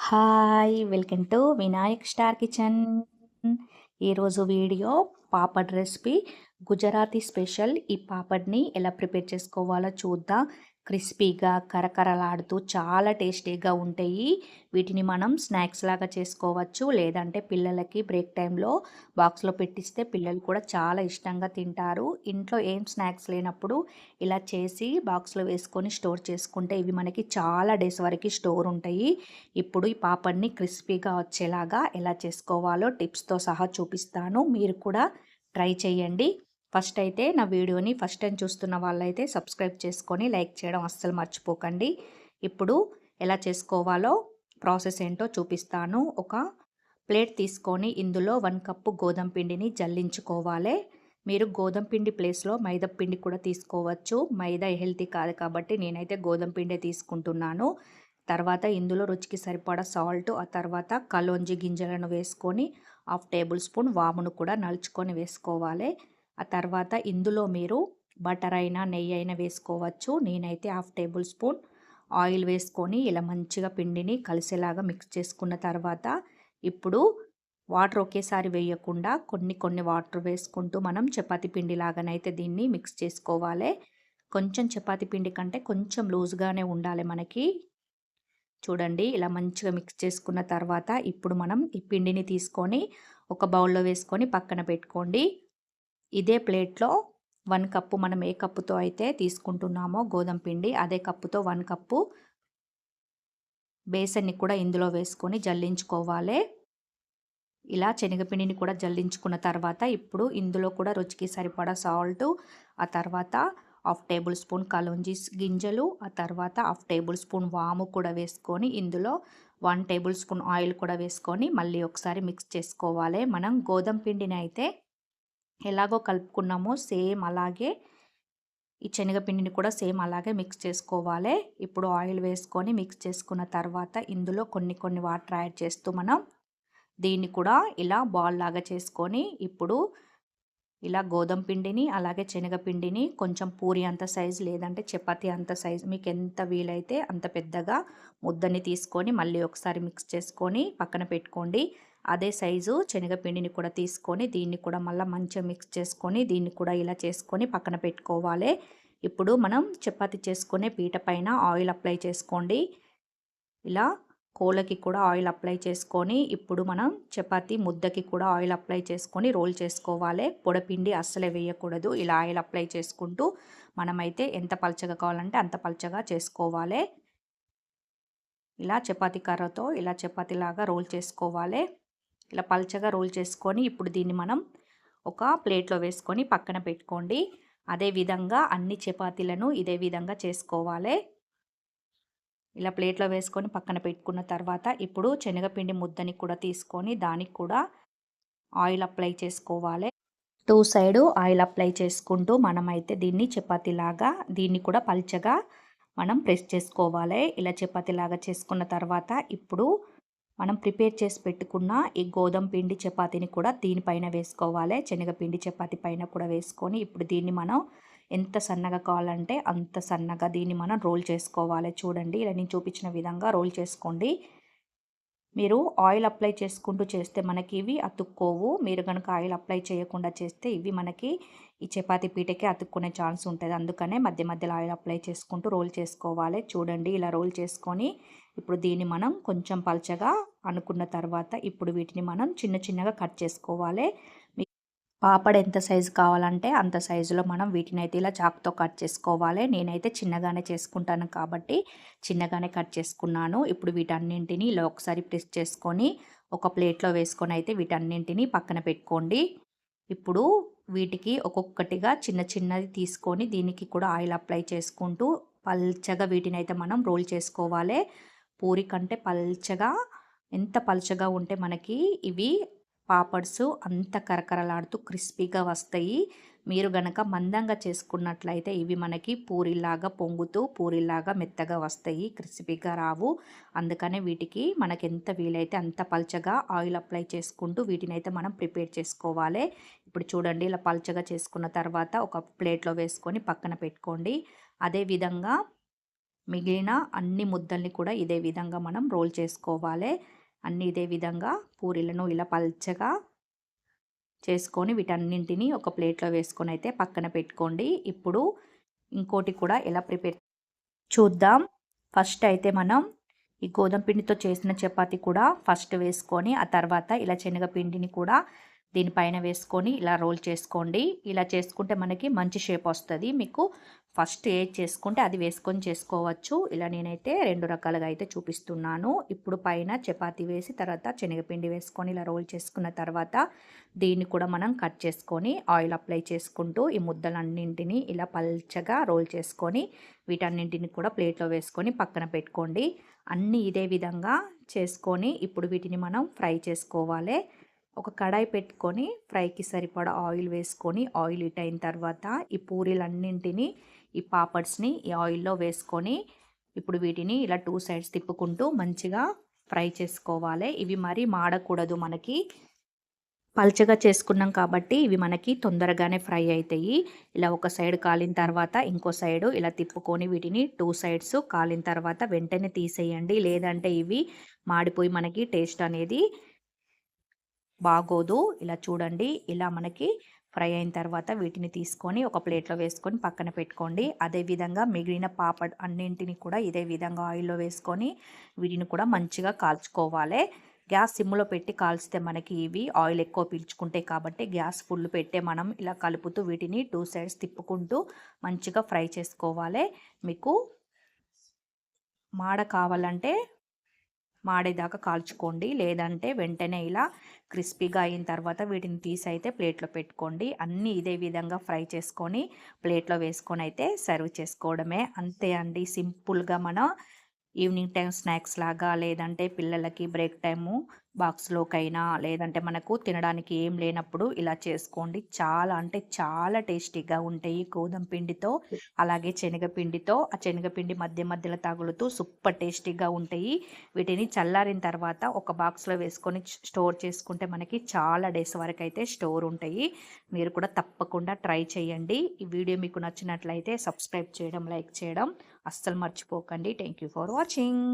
Hi! Welcome to Vinayak star kitchen. ఈరోజు video papad recipe. Gujarati special. ఈ పాపడ్ని ఎలా ప్రిపేర్ చేసుకోవాలో చూద్దాం. క్రిస్పీగా కరకరలాడుతూ చాలా టేస్టీగా ఉంటాయి. వీటిని మనం స్నాక్స్ లాగా చేసుకోవచ్చు, లేదంటే పిల్లలకి బ్రేక్ టైంలో బాక్స్లో పెట్టిస్తే పిల్లలు కూడా చాలా ఇష్టంగా తింటారు. ఇంట్లో ఏం స్నాక్స్ లేనప్పుడు ఇలా చేసి బాక్స్లో వేసుకొని స్టోర్ చేసుకుంటే ఇవి మనకి చాలా డేస్ వరకు స్టోర్ ఉంటాయి. ఇప్పుడు ఈ పాపడ్ని క్రిస్పీగా వచ్చేలాగా ఎలా చేసుకోవాలో టిప్స్తో సహా చూపిస్తాను. మీరు కూడా ట్రై చేయండి. ఫస్ట్ అయితే నా వీడియోని ఫస్ట్ టైం చూస్తున్న వాళ్ళైతే సబ్స్క్రైబ్ చేసుకొని లైక్ చేయడం అస్సలు మర్చిపోకండి. ఇప్పుడు ఎలా చేసుకోవాలో ప్రాసెస్ ఏంటో చూపిస్తాను. ఒక ప్లేట్ తీసుకొని ఇందులో 1 కప్పు గోధుమ పిండిని జల్లించుకోవాలి. మీరు గోధుమ పిండి ప్లేస్లో మైదా పిండి కూడా తీసుకోవచ్చు. మైదా హెల్తీ కాదు కాబట్టి నేనైతే గోధుమ పిండే తీసుకుంటున్నాను. తర్వాత ఇందులో రుచికి సరిపడా సాల్ట్, ఆ తర్వాత కలోంజి గింజలను వేసుకొని 1/2 టేబుల్ స్పూన్ వామును కూడా నలుచుకొని వేసుకోవాలి. ఆ తర్వాత ఇందులో మీరు బటర్ అయినా నెయ్యి అయినా వేసుకోవచ్చు. నేనైతే 1/2 టేబుల్ స్పూన్ ఆయిల్ వేసుకొని ఇలా మంచిగా పిండిని కలిసేలాగా మిక్స్ చేసుకున్న తర్వాత ఇప్పుడు వాటర్ ఒకేసారి వేయకుండా కొన్ని కొన్ని వాటర్ వేసుకుంటూ మనం చపాతీ పిండి లాగానైతే దీన్ని మిక్స్ చేసుకోవాలి. కొంచెం చపాతీ పిండి కంటే కొంచెం లూజ్గానే ఉండాలి మనకి. చూడండి ఇలా మంచిగా మిక్స్ చేసుకున్న తర్వాత ఇప్పుడు మనం ఈ పిండిని తీసుకొని ఒక బౌల్లో వేసుకొని పక్కన పెట్టుకోండి. ఇదే ప్లేట్లో 1 కప్పు మనం ఏ కప్పుతో అయితే తీసుకుంటున్నామో గోధుమ పిండి అదే కప్పుతో 1 కప్పు బేసన్ని కూడా ఇందులో వేసుకొని జల్లించుకోవాలి. ఇలా శనగపిండిని కూడా జల్లించుకున్న తర్వాత ఇప్పుడు ఇందులో కూడా రుచికి సరిపడా సాల్ట్, ఆ తర్వాత 1/2 టేబుల్ స్పూన్ కలోంజి గింజలు, ఆ తర్వాత 1/2 టేబుల్ స్పూన్ వాము కూడా వేసుకొని ఇందులో 1 టేబుల్ స్పూన్ ఆయిల్ కూడా వేసుకొని మళ్ళీ ఒకసారి మిక్స్ చేసుకోవాలి. మనం గోధుమ పిండిని అయితే ఎలాగో కలుపుకున్నామో సేమ్ అలాగే ఈ శనగపిండిని కూడా సేమ్ అలాగే మిక్స్ చేసుకోవాలి. ఇప్పుడు ఆయిల్ వేసుకొని మిక్స్ చేసుకున్న తర్వాత ఇందులో కొన్ని కొన్ని వాటర్ యాడ్ చేస్తూ మనం దీన్ని కూడా ఇలా బాల్ లాగా చేసుకొని ఇప్పుడు ఇలా గోధుమ పిండిని అలాగే శనగపిండిని కొంచెం పూరి అంత సైజు లేదంటే చపాతీ అంత సైజు మీకు ఎంత వీలైతే అంత పెద్దగా ముద్దని తీసుకొని మళ్ళీ ఒకసారి మిక్స్ చేసుకొని పక్కన పెట్టుకోండి. అదే సైజు శనగపిండిని కూడా తీసుకొని దీన్ని కూడా మళ్ళీ మంచిగా మిక్స్ చేసుకొని దీన్ని కూడా ఇలా చేసుకొని పక్కన పెట్టుకోవాలి. ఇప్పుడు మనం చపాతీ చేసుకునే పీట పైన ఆయిల్ అప్లై చేసుకోండి. ఇలా కోళ్ళకి కూడా ఆయిల్ అప్లై చేసుకొని ఇప్పుడు మనం చపాతీ ముద్దకి కూడా ఆయిల్ అప్లై చేసుకొని రోల్ చేసుకోవాలి. పొడిపిండి అస్సలే వేయకూడదు. ఇలా ఆయిల్ అప్లై చేసుకుంటూ మనమైతే ఎంత పలచగా కావాలంటే అంత పలచగా చేసుకోవాలి. ఇలా చపాతీ కర్రతో ఇలా చపాతీలాగా రోల్ చేసుకోవాలి. ఇలా పలచగా రోల్ చేసుకొని ఇప్పుడు దీన్ని మనం ఒక ప్లేట్లో వేసుకొని పక్కన పెట్టుకోండి. అదే విధంగా అన్ని చపాతీలను ఇదే విధంగా చేసుకోవాలి. ఇలా ప్లేట్లో వేసుకొని పక్కన పెట్టుకున్న తర్వాత ఇప్పుడు శనగపిండి ముద్దని కూడా తీసుకొని దానికి కూడా ఆయిల్ అప్లై చేసుకోవాలి. 2 సైడ్ ఆయిల్ అప్లై చేసుకుంటూ మనమైతే దీన్ని చపాతీలాగా దీన్ని కూడా పల్చగా మనం ప్రెస్ చేసుకోవాలి. ఇలా చపాతీలాగా చేసుకున్న తర్వాత ఇప్పుడు మనం ప్రిపేర్ చేసి పెట్టుకున్న ఈ గోధుమ పిండి చపాతీని కూడా దీనిపైన వేసుకోవాలి. శనగపిండి చపాతీ పైన కూడా వేసుకొని ఇప్పుడు దీన్ని మనం ఎంత సన్నగా కావాలంటే అంత సన్నగా దీన్ని మనం రోల్ చేసుకోవాలి. చూడండి ఇలా నేను చూపించిన విధంగా రోల్ చేసుకోండి. మీరు ఆయిల్ అప్లై చేసుకుంటూ చేస్తే మనకి ఇవి అతుక్కోవు. మీరు కనుక ఆయిల్ అప్లై చేయకుండా చేస్తే ఇవి మనకి ఈ చపాతీ పీటకి అతుక్కునే ఛాన్స్ ఉంటుంది. అందుకనే మధ్య మధ్యలో ఆయిల్ అప్లై చేసుకుంటూ రోల్ చేసుకోవాలి. చూడండి ఇలా రోల్ చేసుకొని ఇప్పుడు దీన్ని మనం కొంచెం పల్చగా అనుకున్న తర్వాత ఇప్పుడు వీటిని మనం చిన్న చిన్నగా కట్ చేసుకోవాలి. పాపడ్ ఎంత సైజు కావాలంటే అంత సైజులో మనం వీటినైతే ఇలా చాకుతో కట్ చేసుకోవాలి. నేనైతే చిన్నగానే చేసుకుంటాను కాబట్టి చిన్నగానే కట్ చేసుకున్నాను. ఇప్పుడు వీటన్నింటినీ ఇలా ఒకసారి ప్రెస్ చేసుకొని ఒక ప్లేట్లో వేసుకొని అయితే వీటన్నింటినీ పక్కన పెట్టుకోండి. ఇప్పుడు వీటికి ఒక్కొక్కటిగా చిన్న చిన్నది తీసుకొని దీనికి కూడా ఆయిల్ అప్లై చేసుకుంటూ పల్చగా వీటినైతే మనం రోల్ చేసుకోవాలి. పూరి కంటే పల్చగా ఎంత పల్చగా ఉంటే మనకి ఇవి పాపడ్స్ అంత కరకరలాడుతూ క్రిస్పీగా వస్తాయి. మీరు గనక మందంగా చేసుకున్నట్లయితే ఇవి మనకి పూరిలాగా పొంగుతూ పూరిలాగా మెత్తగా వస్తాయి, క్రిస్పీగా రావు. అందుకనే వీటికి మనకి ఎంత వీలైతే అంత పల్చగా ఆయిల్ అప్లై చేసుకుంటూ వీటినైతే మనం ప్రిపేర్ చేసుకోవాలి. ఇప్పుడు చూడండి ఇలా పల్చగా చేసుకున్న తర్వాత ఒక ప్లేట్లో వేసుకొని పక్కన పెట్టుకోండి. అదేవిధంగా మిగిలిన అన్ని ముద్దల్ని కూడా ఇదే విధంగా మనం రోల్ చేసుకోవాలి. అన్నీ ఇదే విధంగా పూరీలను ఇలా పల్చగా చేసుకొని వీటన్నింటిని ఒక ప్లేట్లో వేసుకొని అయితే పక్కన పెట్టుకోండి. ఇప్పుడు ఇంకోటి కూడా ఎలా ప్రిపేర్ చూద్దాం. ఫస్ట్ అయితే మనం ఈ గోధుమ పిండితో చేసిన చపాతీ కూడా ఫస్ట్ వేసుకొని ఆ తర్వాత ఇలా శనగపిండిని కూడా దీనిపైన వేసుకొని ఇలా రోల్ చేసుకోండి. ఇలా చేసుకుంటే మనకి మంచి షేప్ వస్తుంది. మీకు ఫస్ట్ ఏది చేసుకుంటే అది వేసుకొని చేసుకోవచ్చు. ఇలా నేనైతే 2 రకాలుగా అయితే చూపిస్తున్నాను. ఇప్పుడు పైన చపాతీ వేసి తర్వాత శనగపిండి వేసుకొని ఇలా రోల్ చేసుకున్న తర్వాత దీన్ని కూడా మనం కట్ చేసుకొని ఆయిల్ అప్లై చేసుకుంటూ ఈ ముద్దలన్నింటినీ ఇలా పల్చగా రోల్ చేసుకొని వీటన్నింటిని కూడా ప్లేట్లో వేసుకొని పక్కన పెట్టుకోండి. అన్నీ ఇదే విధంగా చేసుకొని ఇప్పుడు వీటిని మనం ఫ్రై చేసుకోవాలి. ఒక కడాయి పెట్టుకొని ఫ్రైకి సరిపడా ఆయిల్ వేసుకొని ఆయిల్ హీట్ అయిన తర్వాత ఈ పూరీలన్నింటినీ ఈ పాపడ్స్ని ఈ ఆయిల్లో వేసుకొని ఇప్పుడు వీటిని ఇలా 2 సైడ్స్ తిప్పుకుంటూ మంచిగా ఫ్రై చేసుకోవాలి. ఇవి మరీ మాడకూడదు. మనకి పల్చగా చేసుకున్నాం కాబట్టి ఇవి మనకి తొందరగానే ఫ్రై అవుతాయి. ఇలా ఒక సైడ్ కాలిన తర్వాత ఇంకో సైడు ఇలా తిప్పుకొని వీటిని 2 సైడ్స్ కాలిన తర్వాత వెంటనే తీసేయండి. లేదంటే ఇవి మాడిపోయి మనకి టేస్ట్ అనేది బాగోదు. ఇలా చూడండి. ఇలా మనకి ఫ్రై అయిన తర్వాత వీటిని తీసుకొని ఒక ప్లేట్లో వేసుకొని పక్కన పెట్టుకోండి. అదేవిధంగా మిగిలిన పాపడ్ అన్నింటిని కూడా ఇదే విధంగా ఆయిల్లో వేసుకొని వీటిని కూడా మంచిగా కాల్చుకోవాలి. గ్యాస్ సిమ్లో పెట్టి కాల్చితే మనకి ఇవి ఆయిల్ ఎక్కువ పీల్చుకుంటాయి కాబట్టి గ్యాస్ ఫుల్ పెట్టే మనం ఇలా కలుపుతూ వీటిని 2 సైడ్స్ తిప్పుకుంటూ మంచిగా ఫ్రై చేసుకోవాలి. మీకు మాడ కావాలంటే మాడేదాకా కాల్చుకోండి. లేదంటే వెంటనే ఇలా క్రిస్పీగా అయిన తర్వాత వీటిని తీసి అయితే ప్లేట్లో పెట్టుకోండి. అన్నీ ఇదే విధంగా ఫ్రై చేసుకొని ప్లేట్లో వేసుకొని అయితే సర్వ్ చేసుకోవడమే. అంతే అండి. సింపుల్గా మన ఈవినింగ్ టైం స్నాక్స్ లాగా లేదంటే పిల్లలకి బ్రేక్ టైము బాక్స్లోకైనా లేదంటే మనకు తినడానికి ఏం లేనప్పుడు ఇలా చేసుకోండి. చాలా అంటే చాలా టేస్టీగా ఉంటాయి. గోధుమ పిండితో అలాగే శనగపిండితో ఆ శనగపిండి మధ్య మధ్యలో తగులుతూ సూపర్ టేస్టీగా ఉంటాయి. వీటిని చల్లారిన తర్వాత ఒక బాక్స్లో వేసుకొని స్టోర్ చేసుకుంటే మనకి చాలా డేస్ వరకు అయితే స్టోర్ ఉంటాయి. మీరు కూడా తప్పకుండా ట్రై చేయండి. ఈ వీడియో మీకు నచ్చినట్లయితే సబ్స్క్రైబ్ చేయడం, లైక్ చేయడం అస్సలు మర్చిపోకండి. Thank you for watching.